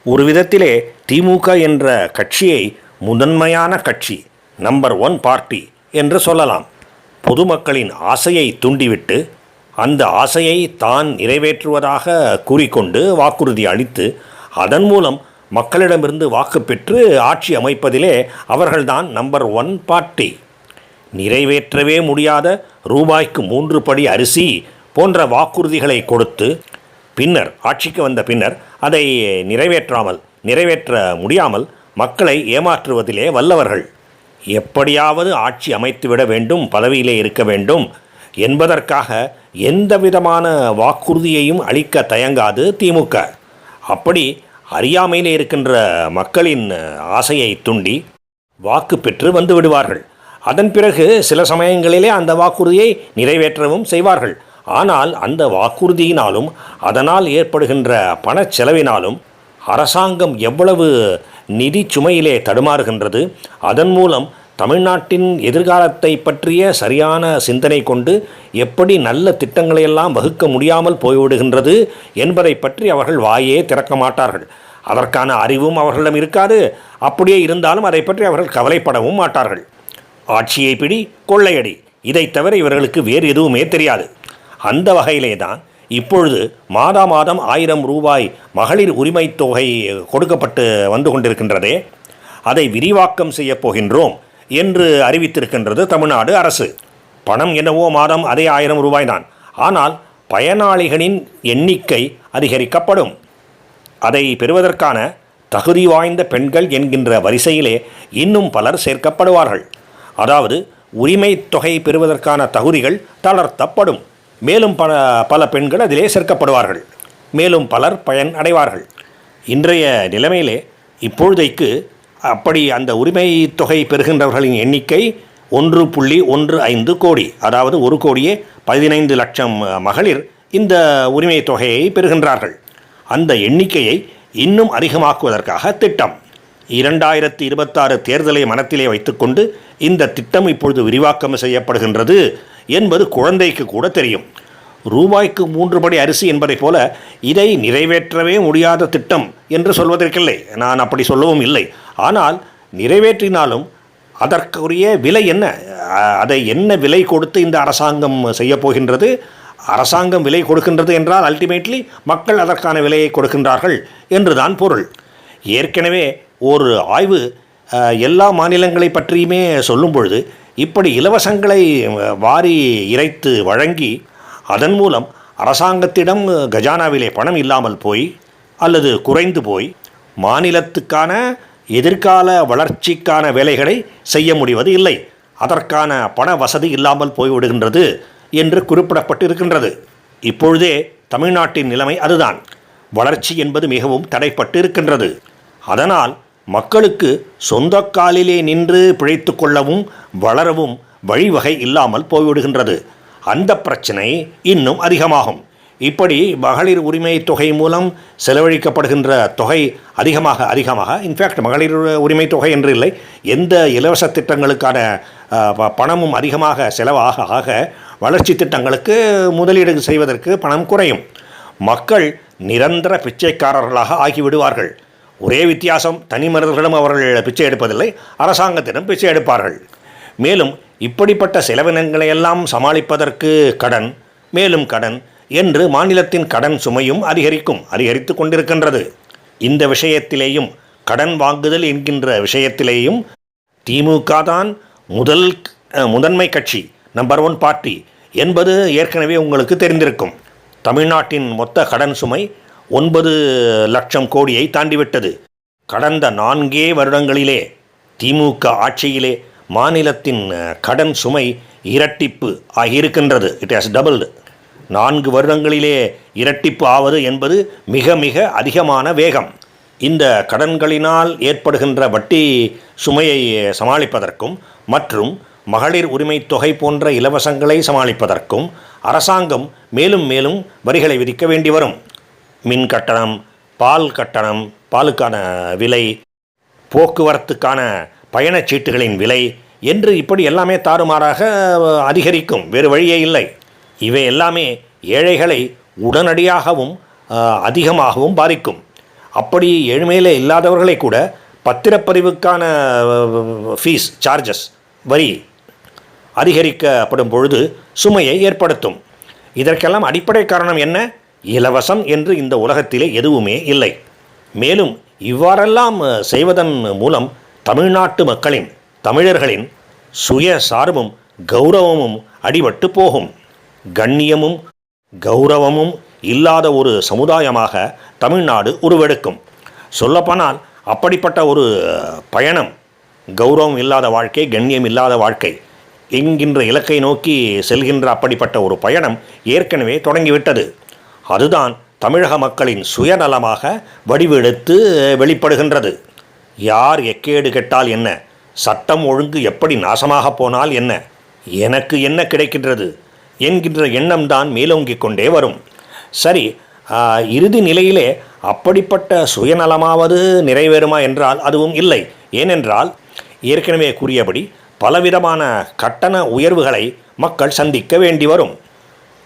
ஒரு விதத்திலே திமுக என்ற கட்சியை முதன்மையான கட்சி, நம்பர் 1 பார்ட்டி என்று சொல்லலாம். பொதுமக்களின் ஆசையை தூண்டிவிட்டு அந்த ஆசையை தான் நிறைவேற்றுவதாக கூறிக்கொண்டு வாக்குறுதி அளித்து அதன் மூலம் மக்களிடமிருந்து வாக்கு பெற்று ஆட்சி அமைப்பதிலே அவர்கள்தான் நம்பர் 1 பார்ட்டி. நிறைவேற்றவே முடியாத ரூபாய்க்கு 3 படி அரிசி போன்ற வாக்குறுதிகளை கொடுத்து பின்னர் ஆட்சிக்கு வந்த பின்னர் அதை நிறைவேற்ற முடியாமல் மக்களை ஏமாற்றுவதிலே வல்லவர்கள். எப்படியாவது ஆட்சி அமைத்துவிட வேண்டும், பதவியிலே இருக்க வேண்டும் என்பதற்காக எந்த விதமான வாக்குறுதியையும் அளிக்க தயங்காது திமுக. அப்படி அறியாமையிலே இருக்கின்ற மக்களின் ஆசையை தூண்டி வாக்கு பெற்று வந்து விடுவார்கள். அதன் பிறகு சில சமயங்களிலே அந்த வாக்குறுதியை நிறைவேற்றவும் செய்வார்கள். ஆனால் அந்த வாக்குறுதியினாலும் அதனால் ஏற்படுகின்ற பணச்செலவினாலும் அரசாங்கம் எவ்வளவு நிதி சுமையிலே தடுமாறுகின்றது. அதன் மூலம் தமிழ்நாட்டின் எதிர்காலத்தை பற்றிய சரியான சிந்தனை கொண்டு எப்படி நல்ல திட்டங்களையெல்லாம் வகுக்க முடியாமல் போய்விடுகின்றது என்பதை பற்றி அவர்கள் வாயே திறக்க மாட்டார்கள். அதற்கான அறிவும் அவர்களிடம் இருக்காது. அப்படியே இருந்தாலும் அதை பற்றி அவர்கள் கவலைப்படவும் மாட்டார்கள். ஆட்சியை பிடி, கொள்ளையடி, இதை தவிர இவர்களுக்கு வேறு எதுவுமே தெரியாது. அந்த வகையிலே தான் இப்பொழுது மாதம் 1000 ரூபாய் மகளிர் உரிமை தொகை கொடுக்கப்பட்டு வந்து கொண்டிருக்கின்றதே, அதை விரிவாக்கம் செய்ய போகின்றோம் என்று அறிவித்திருக்கின்றது தமிழ்நாடு அரசு. பணம் என்னவோ மாதம் அதே 1000 ரூபாய் தான். ஆனால் பயனாளிகளின் எண்ணிக்கை அதிகரிக்கப்படும். அதை பெறுவதற்கான தகுதி வாய்ந்த பெண்கள் என்கின்ற வரிசையிலே இன்னும் பலர் சேர்க்கப்படுவார்கள். அதாவது உரிமை தொகை பெறுவதற்கான தகுதிகள் தளர்த்தப்படும். மேலும் பல பெண்கள் அதிலே சேர்க்கப்படுவார்கள். மேலும் பலர் பயன் அடைவார்கள். இன்றைய நிலைமையிலே இப்பொழுதைக்கு அப்படி அந்த உரிமை தொகை பெறுகின்றவர்களின் எண்ணிக்கை 1.15 கோடி. அதாவது 1,15 லட்சம் மகளிர் இந்த உரிமை தொகையை பெறுகின்றார்கள். அந்த எண்ணிக்கையை இன்னும் அதிகமாக்குவதற்காக திட்டம் 2026 தேர்தலை மனத்திலே வைத்துக்கொண்டு இந்த திட்டம் இப்பொழுது விரிவாக்கம் செய்யப்படுகின்றது என்பது குழந்தைக்கு கூட தெரியும். ரூபாய்க்கு 3 படி அரிசி என்பதை போல இதை நிறைவேற்றவே முடியாத திட்டம் என்று சொல்வதற்கில்லை, நான் அப்படி சொல்லவும் இல்லை. ஆனால் நிறைவேற்றினாலும் அதற்குரிய விலை என்ன, அதை என்ன விலை கொடுத்து இந்த அரசாங்கம் செய்ய போகின்றது? அரசாங்கம் விலை கொடுக்கின்றது என்றால் அல்டிமேட்லி மக்கள் அதற்கான விலையை கொடுக்கின்றார்கள் என்றுதான் பொருள். ஏற்கனவே ஒரு ஆய்வு எல்லா மாநிலங்களை பற்றியுமே சொல்லும் பொழுது இப்படி இலவசங்களை வாரி இறைத்து வழங்கி அதன் மூலம் அரசாங்கத்திடம் கஜானாவிலே பணம் இல்லாமல் போய் அல்லது குறைந்து போய் மாநிலத்துக்கான எதிர்கால வளர்ச்சிக்கான வேலைகளை செய்ய முடிவது இல்லை, அதற்கான பண வசதி இல்லாமல் போய்விடுகின்றது என்று குறிப்பிடப்பட்டு இருக்கின்றது. இப்பொழுதே தமிழ்நாட்டின் நிலைமை அதுதான். வளர்ச்சி என்பது மிகவும் தடைப்பட்டு இருக்கின்றது. அதனால் மக்களுக்கு சொந்த காலிலே நின்று பிழைத்து கொள்ளவும் வளரவும் வழிவகை இல்லாமல் போய்விடுகின்றது. அந்த பிரச்சனை இன்னும் அதிகமாகும். இப்படி மகளிர் உரிமை தொகை மூலம் செலவழிக்கப்படுகின்ற தொகை அதிகமாக இன்ஃபேக்ட் மகளிர் உரிமை தொகை என்று இல்லை, எந்த இலவச திட்டங்களுக்கான பணமும் அதிகமாக செலவாக ஆக வளர்ச்சி திட்டங்களுக்கு முதலீடு செய்வதற்கு பணம் குறையும். மக்கள் நிரந்தர பிச்சைக்காரர்களாக ஆகிவிடுவார்கள். ஒரே வித்தியாசம், தனி மனிதர்களும் அவர்கள் பிச்சை எடுப்பதில்லை, அரசாங்கத்திடம் பிச்சை எடுப்பார்கள். மேலும் இப்படிப்பட்ட செலவினங்களையெல்லாம் சமாளிப்பதற்கு கடன், மேலும் கடன் என்று மாநிலத்தின் கடன் சுமையும் அதிகரித்து கொண்டிருக்கின்றது. இந்த விஷயத்திலேயும் கடன் வாங்குதல் என்கின்ற விஷயத்திலேயும் திமுக தான் முதன்மை கட்சி, நம்பர் 1 பார்ட்டி என்பது ஏற்கனவே உங்களுக்கு தெரிந்திருக்கும். தமிழ்நாட்டின் மொத்த கடன் சுமை 9 லட்சம் கோடியை தாண்டிவிட்டது. கடந்த 4 வருடங்களிலே திமுக ஆட்சியிலே மாநிலத்தின் கடன் சுமை இரட்டிப்பு ஆகியிருக்கின்றது. It has doubled. 4 வருடங்களிலே இரட்டிப்பு ஆவது என்பது மிக மிக அதிகமான வேகம். இந்த கடன்களினால் ஏற்படுகின்ற வட்டி சுமையை சமாளிப்பதற்கும் மற்றும் மகளிர் உரிமை தொகை போன்ற இலவசங்களை சமாளிப்பதற்கும் அரசாங்கம் மேலும் மேலும் வரிகளை விதிக்க வேண்டி வரும். மின் கட்டணம், பால் கட்டணம், பாலுக்கான விலை, போக்குவரத்துக்கான பயணச்சீட்டுகளின் விலை என்று இப்படி எல்லாமே தாறுமாறாக அதிகரிக்கும். வேறு வழியே இல்லை. இவை எல்லாமே ஏழைகளை உடனடியாகவும் அதிகமாகவும் பாதிக்கும். அப்படி ஏழ்மையிலே இல்லாதவர்களை கூட பத்திரப்பதிவுக்கான ஃபீஸ் சார்ஜஸ் வரி அதிகரிக்கப்படும் பொழுது சுமையை ஏற்படுத்தும். இதற்கெல்லாம் அடிப்படை காரணம் என்ன? இலவசம் என்று இந்த உலகத்திலே எதுவுமே இல்லை. மேலும் இவ்வாறெல்லாம் செய்வதன் மூலம் தமிழ்நாட்டு மக்களின், தமிழர்களின் சுய சார்பும் கௌரவமும் அடிபட்டு போகும். கண்ணியமும் கௌரவமும் இல்லாத ஒரு சமுதாயமாக தமிழ்நாடு உருவெடுக்கும். சொல்லப்போனால் அப்படிப்பட்ட ஒரு பயணம், கௌரவம் இல்லாத வாழ்க்கை, கண்ணியம் இல்லாத வாழ்க்கை என்கின்ற இலக்கை நோக்கி செல்கின்ற அப்படிப்பட்ட ஒரு பயணம் ஏற்கனவே தொடங்கிவிட்டது. அதுதான் தமிழக மக்களின் சுயநலமாக வடிவெடுத்து வெளிப்படுகின்றது. யார் எக்கேடு கெட்டால் என்ன, சட்டம் ஒழுங்கு எப்படி நாசமாக போனால் என்ன, எனக்கு என்ன கிடைக்கின்றது என்கின்ற எண்ணம்தான் மேலோங்கிக் கொண்டே வரும். சரி, இறுதி நிலையிலே அப்படிப்பட்ட சுயநலமாவது நிறைவேறுமா என்றால் அதுவும் இல்லை. ஏனென்றால் ஏற்கனவே கூறியபடி பலவிதமான கட்டண உயர்வுகளை மக்கள் சந்திக்க வேண்டி வரும்.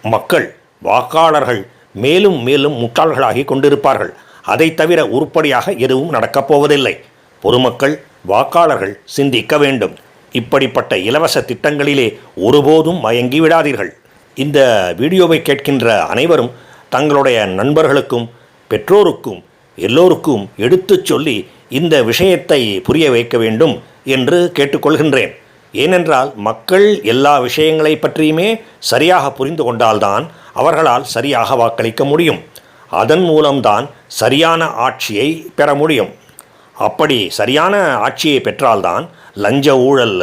மக்கள், வாக்காளர்கள் மேலும் மேலும் முட்டாள்களாகி கொண்டிருப்பார்கள். அதை தவிர உருப்படியாக எதுவும் நடக்கப் போவதில்லை. பொதுமக்கள், வாக்காளர்கள் சிந்திக்க வேண்டும். இப்படிப்பட்ட இலவச திட்டங்களிலே ஒருபோதும் மயங்கி விடாதீர்கள். இந்த வீடியோவை கேட்கின்ற அனைவரும் தங்களுடைய நண்பர்களுக்கும் பெற்றோருக்கும் எல்லோருக்கும் எடுத்துச் சொல்லி இந்த விஷயத்தை புரிய வைக்க வேண்டும் என்று கேட்டுக்கொள்கின்றேன். ஏனென்றால் மக்கள் எல்லா விஷயங்களை பற்றியுமே சரியாக புரிந்து கொண்டால்தான் அவர்களால் சரியாக வாக்களிக்க முடியும். அதன் மூலம்தான் சரியான ஆட்சியை பெற முடியும். அப்படி சரியான ஆட்சியை பெற்றால்தான் லஞ்ச ஊழல்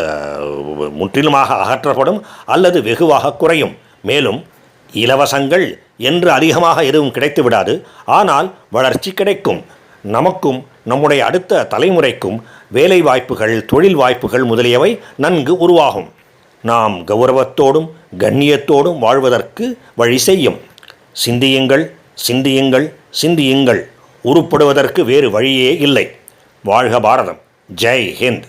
முற்றிலுமாக அகற்றப்படும் அல்லது வெகுவாக குறையும். மேலும் இலவசங்கள் என்று அதிகமாக எதுவும் கிடைத்து விடாது. ஆனால் வளர்ச்சி கிடைக்கும். நமக்கும் நம்முடைய அடுத்த தலைமுறைக்கும் வேலை வாய்ப்புகள், தொழில் வாய்ப்புகள் முதலியவை நன்கு உருவாகும். நாம் கௌரவத்தோடும் கண்ணியத்தோடும் வாழ்வதற்கு வழி செய்யும். சிந்தியுங்கள், சிந்தியுங்கள், சிந்தியுங்கள். உருப்படுவதற்கு வேறு வழியே இல்லை. வாழ்க பாரதம். ஜெய் ஹிந்த்.